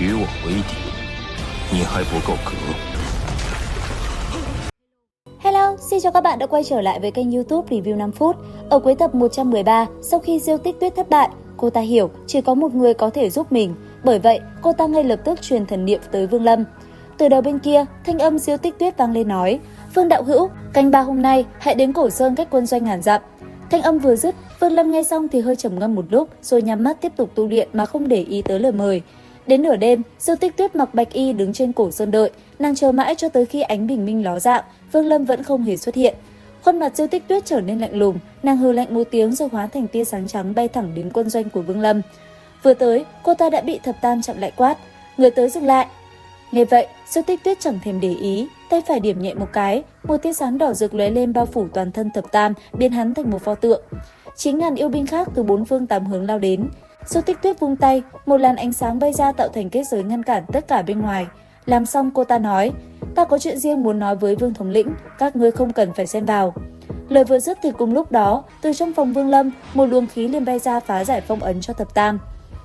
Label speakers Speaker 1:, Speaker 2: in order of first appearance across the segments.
Speaker 1: 与我为敌，你还不够格。
Speaker 2: Hello, xin chào các bạn đã quay trở lại với kênh YouTube Review 5 phút. Ở cuối tập 113, sau khi Diêu Tích Tuyết thất bại, cô ta hiểu chỉ có một người có thể giúp mình. Bởi vậy, cô ta ngay lập tức truyền thần niệm tới Vương Lâm. Từ đầu bên kia, thanh âm Diêu Tích Tuyết vang lên nói: "Vương đạo hữu, canh ba hôm nay hãy đến Cổ Sơn cách quân doanh ngàn dặm." Thanh âm vừa dứt, Vương Lâm nghe xong thì hơi trầm ngâm một lúc, rồi nhắm mắt tiếp tục tu luyện mà không để ý tới lời mời. Đến nửa đêm, Diêu Tích Tuyết mặc bạch y đứng trên Cổ Sơn đợi, nàng chờ mãi cho tới khi ánh bình minh ló dạng, Vương Lâm vẫn không hề xuất hiện. Khuôn mặt Diêu Tích Tuyết trở nên lạnh lùng, nàng hừ lạnh một tiếng rồi hóa thành tia sáng trắng bay thẳng đến quân doanh của Vương Lâm. Vừa tới, cô ta đã bị Thập Tam chặn lại quát: "Người tới dừng lại!" Nghe vậy, Diêu Tích Tuyết chẳng thèm để ý, tay phải điểm nhẹ một cái, một tia sáng đỏ rực lóe lên bao phủ toàn thân Thập Tam, biến hắn thành một pho tượng. 9.000 yêu binh khác từ bốn phương tám hướng lao đến. Diêu Tích Tuyết vung tay, một làn ánh sáng bay ra tạo thành kết giới ngăn cản tất cả bên ngoài. Làm xong cô ta nói: "Ta có chuyện riêng muốn nói với Vương thống lĩnh, các ngươi không cần phải xen vào." Lời vừa dứt thì cùng lúc đó, từ trong phòng Vương Lâm, một luồng khí liền bay ra phá giải phong ấn cho Thập Tam.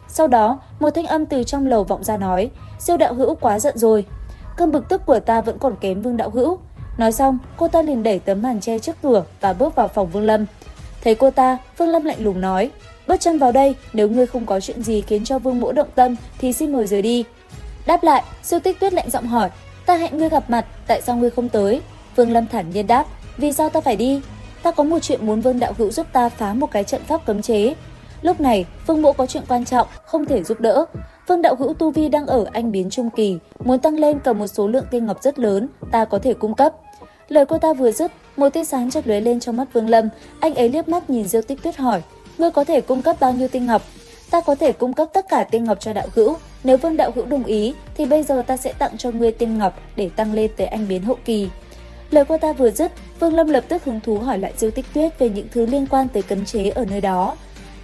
Speaker 2: Sau đó, một thanh âm từ trong lầu vọng ra nói: "Diêu đạo hữu quá giận rồi. Cơn bực tức của ta vẫn còn kém Vương đạo hữu." Nói xong, cô ta liền đẩy tấm màn che trước cửa và bước vào phòng Vương Lâm. Thấy cô ta, Vương Lâm lạnh lùng nói: "Bước chân vào đây, nếu ngươi không có chuyện gì khiến cho Vương mỗ động tâm thì xin mời rời đi." Đáp lại, Diêu Tích Tuyết lạnh giọng hỏi: "Ta hẹn ngươi gặp mặt, tại sao ngươi không tới?" Vương Lâm thản nhiên đáp: "Vì sao ta phải đi? Ta có một chuyện muốn Vương đạo hữu giúp ta phá một cái trận pháp cấm chế. Lúc này, Vương mỗ có chuyện quan trọng, không thể giúp đỡ. Vương đạo hữu tu vi đang ở anh biến trung kỳ, muốn tăng lên cần một số lượng tiên ngọc rất lớn, ta có thể cung cấp." Lời cô ta vừa dứt, một tia sáng chợt lóe lên trong mắt Vương Lâm, anh ấy liếc mắt nhìn Diêu Tích Tuyết hỏi: "Ngươi có thể cung cấp bao nhiêu tiên ngọc?" "Ta có thể cung cấp tất cả tiên ngọc cho đạo hữu, nếu Vương đạo hữu đồng ý thì bây giờ ta sẽ tặng cho ngươi tiên ngọc để tăng lên tới anh biến hậu kỳ." Lời cô ta vừa dứt, Vương Lâm lập tức hứng thú hỏi lại Diêu Tích Tuyết về những thứ liên quan tới cấm chế ở nơi đó.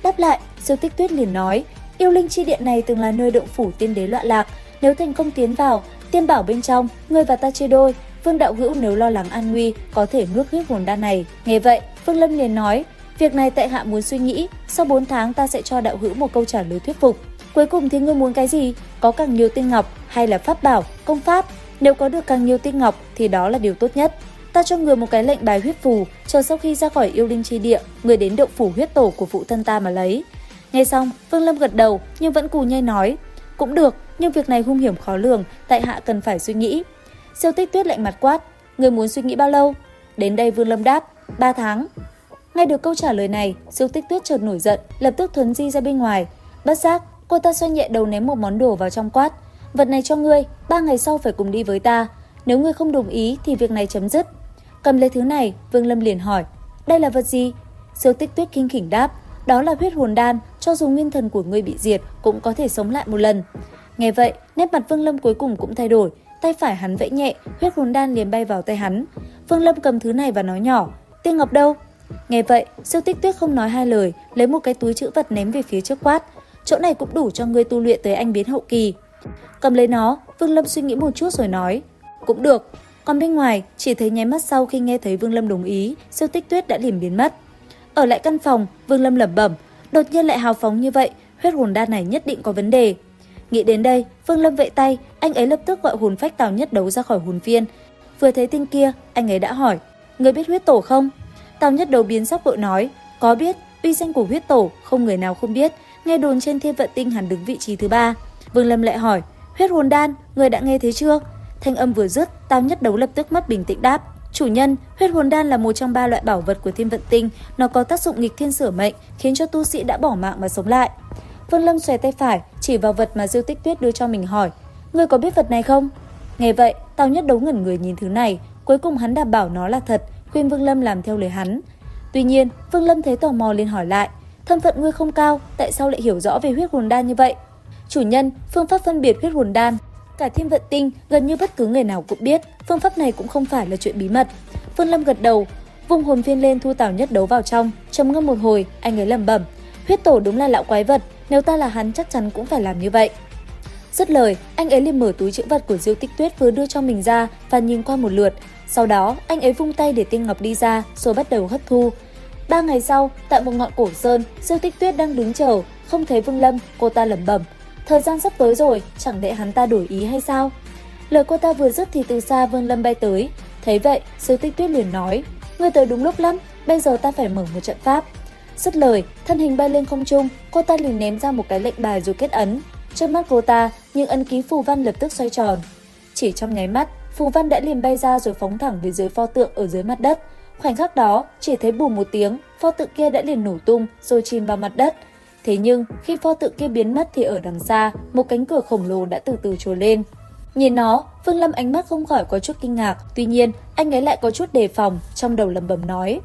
Speaker 2: Đáp lại, Diêu Tích Tuyết liền nói: "Yêu linh chi điện này từng là nơi động phủ tiên đế loạn lạc, nếu thành công tiến vào, tiên bảo bên trong, ngươi và ta chia đôi. Vương đạo hữu nếu lo lắng an nguy, có thể nuốt huyết hồn đan này." Nghe vậy, Vương Lâm liền nói: "Việc này tại hạ muốn suy nghĩ, sau 4 tháng ta sẽ cho đạo hữu một câu trả lời thuyết phục. Cuối cùng thì ngươi muốn cái gì? Có càng nhiều tiên ngọc hay là pháp bảo, công pháp? Nếu có được càng nhiều tiên ngọc thì đó là điều tốt nhất. Ta cho người một cái lệnh bài huyết phù, chờ sau khi ra khỏi yêu linh chi địa, người đến động phủ huyết tổ của phụ thân ta mà lấy." Nghe xong, Vương Lâm gật đầu nhưng vẫn cù nhây nói: "Cũng được, nhưng việc này hung hiểm khó lường, tại hạ cần phải suy nghĩ." Diêu Tích Tuyết lạnh mặt quát: "Người muốn suy nghĩ bao lâu?" Đến đây Vương Lâm đáp: 3 tháng. Nghe được câu trả lời này, Diêu Tích Tuyết chợt nổi giận, lập tức thuấn di ra bên ngoài. Bất giác, cô ta xoay nhẹ đầu ném một món đồ vào trong quát: "Vật này cho ngươi, 3 ngày sau phải cùng đi với ta. Nếu ngươi không đồng ý thì việc này chấm dứt." Cầm lấy thứ này, Vương Lâm liền hỏi: "Đây là vật gì?" Diêu Tích Tuyết khinh khỉnh đáp: "Đó là huyết hồn đan, cho dù nguyên thần của ngươi bị diệt cũng có thể sống lại một lần." Nghe vậy, nét mặt Vương Lâm cuối cùng cũng thay đổi, tay phải hắn vẫy nhẹ, huyết hồn đan liền bay vào tay hắn. Vương Lâm cầm thứ này và nói nhỏ: "Tiên ngọc đâu?" Nghe vậy, Diêu Tích Tuyết không nói hai lời, lấy một cái túi trữ vật ném về phía trước quát: "Chỗ này cũng đủ cho ngươi tu luyện tới anh biến hậu kỳ." Cầm lấy nó, Vương Lâm suy nghĩ một chút rồi nói: "Cũng được." Còn bên ngoài, chỉ thấy nháy mắt sau khi nghe thấy Vương Lâm đồng ý, Diêu Tích Tuyết đã liền biến mất. Ở lại căn phòng, Vương Lâm lẩm bẩm: đột nhiên lại hào phóng như vậy, huyết hồn đan này nhất định có vấn đề. Nghĩ đến đây, Vương Lâm vẫy tay, anh ấy lập tức gọi hồn phách Tào Nhất Đấu ra khỏi hồn phiên. Vừa thấy tin kia, anh ấy đã hỏi: "Người biết huyết tổ không?" Tào Nhất Đấu biến sắc vội nói: "Có biết, uy danh của huyết tổ không người nào không biết, nghe đồn trên Thiên Vận Tinh hắn đứng vị trí thứ 3. Vương Lâm lại hỏi: "Huyết hồn đan, người đã nghe thấy chưa?" Thanh âm vừa dứt, Tào Nhất Đấu lập tức mất bình tĩnh đáp: "Chủ nhân, huyết hồn đan là một trong 3 loại bảo vật của Thiên Vận Tinh, nó có tác dụng nghịch thiên sửa mệnh, khiến cho tu sĩ đã bỏ mạng mà sống lại." Vương Lâm xòe tay phải, chỉ vào vật mà Diêu Tích Tuyết đưa cho mình hỏi: "Ngươi có biết vật này không?" Nghe vậy, Tào Nhất Đấu ngẩn người nhìn thứ này, cuối cùng hắn đảm bảo nó là thật, khuyên Vương Lâm làm theo lời hắn. Tuy nhiên, Vương Lâm thấy tò mò liền hỏi lại: "Thân phận ngươi không cao, tại sao lại hiểu rõ về huyết hồn đan như vậy?" "Chủ nhân, phương pháp phân biệt huyết hồn đan, cả Thiên Vận Tinh gần như bất cứ người nào cũng biết, phương pháp này cũng không phải là chuyện bí mật." Vương Lâm gật đầu, vung hồn phiên lên thu Tào Nhất Đấu vào trong, trầm ngâm một hồi, anh ấy lẩm bẩm: "Huyết tổ đúng là lão quái vật, nếu ta là hắn chắc chắn cũng phải làm như vậy." Dứt lời, anh ấy liền mở túi trữ vật của Diêu Tích Tuyết vừa đưa cho mình ra và nhìn qua một lượt. Sau đó, anh ấy vung tay để tiên ngọc đi ra, rồi bắt đầu hấp thu. 3 ngày sau, tại một ngọn cổ sơn, Diêu Tích Tuyết đang đứng chờ, không thấy Vương Lâm, cô ta lẩm bẩm: Thời gian sắp tới rồi, chẳng lẽ hắn ta đổi ý hay sao? Lời cô ta vừa dứt thì từ xa Vương Lâm bay tới. Thấy vậy, Diêu Tích Tuyết liền nói, ngươi tới đúng lúc lắm, bây giờ ta phải mở một trận pháp. Dứt lời, thân hình bay lên không trung, cô ta liền ném ra một cái lệnh bài rồi kết ấn. Trước mắt cô ta, những ấn ký phù văn lập tức xoay tròn. Chỉ trong nháy mắt, phù văn đã liền bay ra rồi phóng thẳng về dưới pho tượng ở dưới mặt đất. Khoảnh khắc đó, chỉ thấy bùm một tiếng, pho tượng kia đã liền nổ tung rồi chìm vào mặt đất. Thế nhưng, khi pho tượng kia biến mất thì ở đằng xa, một cánh cửa khổng lồ đã từ từ trồi lên. Nhìn nó, Vương Lâm ánh mắt không khỏi có chút kinh ngạc, tuy nhiên, anh ấy lại có chút đề phòng, trong đầu lẩm bẩm nói.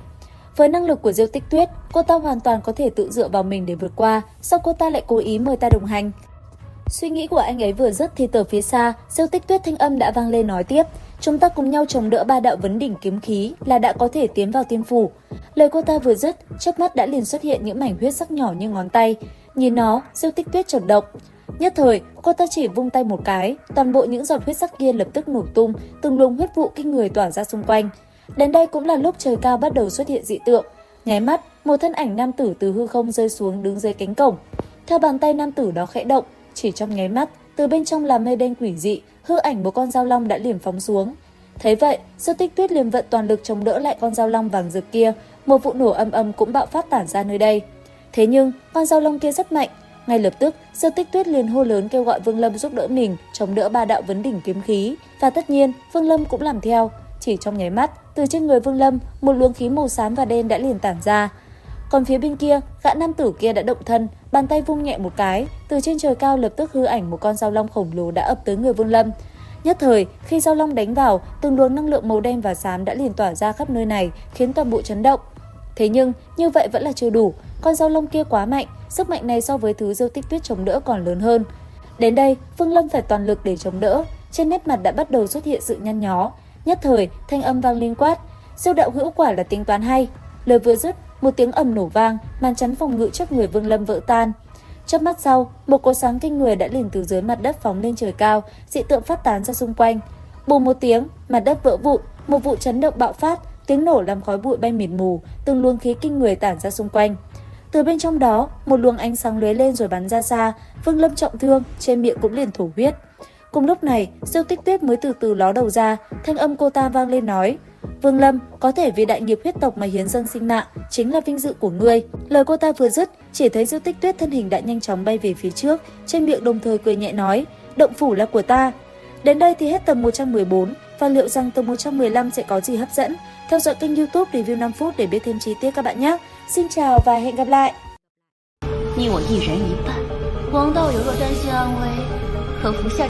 Speaker 2: Với năng lực của Diêu Tích Tuyết, cô ta hoàn toàn có thể tự dựa vào mình để vượt qua, sao cô ta lại cố ý mời ta đồng hành? Suy nghĩ của anh ấy vừa dứt thì từ phía xa, Diêu Tích Tuyết thanh âm đã vang lên nói tiếp, chúng ta cùng nhau chống đỡ 3 đạo vấn đỉnh kiếm khí là đã có thể tiến vào tiên phủ. Lời cô ta vừa dứt, chớp mắt đã liền xuất hiện những mảnh huyết sắc nhỏ như ngón tay. Nhìn nó, Diêu Tích Tuyết chợt động. Nhất thời, cô ta chỉ vung tay một cái, toàn bộ những giọt huyết sắc kia lập tức nổ tung, từng luồng huyết vụ kinh người tỏa ra xung quanh. Đến đây cũng là lúc trời cao bắt đầu xuất hiện dị tượng. Nháy mắt, một thân ảnh nam tử từ hư không rơi xuống đứng dưới cánh cổng. Theo bàn tay nam tử đó khẽ động, chỉ trong nháy mắt, từ bên trong là mây đen quỷ dị, hư ảnh một con dao long đã liền phóng xuống. Thấy vậy, Diêu Tích Tuyết liền vận toàn lực chống đỡ lại con dao long vàng rực kia, một vụ nổ ầm ầm cũng bạo phát tản ra nơi đây. Thế nhưng, con dao long kia rất mạnh, ngay lập tức, Diêu Tích Tuyết liền hô lớn kêu gọi Vương Lâm giúp đỡ mình, chống đỡ 3 đạo vấn đỉnh kiếm khí, và tất nhiên, Vương Lâm cũng làm theo. Chỉ trong nháy mắt, từ trên người Vương Lâm, một luồng khí màu xám và đen đã liền tản ra. Còn phía bên kia, gã nam tử kia đã động thân, bàn tay vung nhẹ một cái, từ trên trời cao lập tức hư ảnh một con dao long khổng lồ đã ập tới người Vương Lâm. Nhất thời, khi dao long đánh vào, từng luồng năng lượng màu đen và xám đã liền tỏa ra khắp nơi này, khiến toàn bộ chấn động. Thế nhưng, như vậy vẫn là chưa đủ, con dao long kia quá mạnh, sức mạnh này so với thứ Diêu Tích Tuyết chống đỡ còn lớn hơn. Đến đây, Vương Lâm phải toàn lực để chống đỡ, trên nét mặt đã bắt đầu xuất hiện sự nhăn nhó. Nhất thời, thanh âm vang lên quát, Diêu đạo hữu quả là tính toán hay. Lời vừa dứt, một tiếng ầm nổ vang, màn chắn phòng ngự trước người Vương Lâm vỡ tan. Chớp mắt sau, một cột sáng kinh người đã liền từ dưới mặt đất phóng lên trời cao, dị tượng phát tán ra xung quanh. Bùm một tiếng, mặt đất vỡ vụn, một vụ chấn động bạo phát, tiếng nổ làm khói bụi bay mịt mù, từng luồng khí kinh người tản ra xung quanh. Từ bên trong đó, một luồng ánh sáng lóe lên rồi bắn ra xa, Vương Lâm trọng thương, trên miệng cũng liền thổ huyết. Cùng lúc này, Diêu Tích Tuyết mới từ từ ló đầu ra, thanh âm cô ta vang lên nói, Vương Lâm, có thể vì đại nghiệp huyết tộc mà hiến dâng sinh mạng, chính là vinh dự của ngươi. Lời cô ta vừa dứt, chỉ thấy Diêu Tích Tuyết thân hình đã nhanh chóng bay về phía trước, trên miệng đồng thời cười nhẹ nói, động phủ là của ta. Đến đây thì hết tập 114, và liệu rằng tập 115 sẽ có gì hấp dẫn? Theo dõi kênh YouTube Review 5 phút để biết thêm chi tiết các bạn nhé. Xin chào và hẹn gặp lại!
Speaker 3: 你我一人一半，王道有若担心安危，可服下。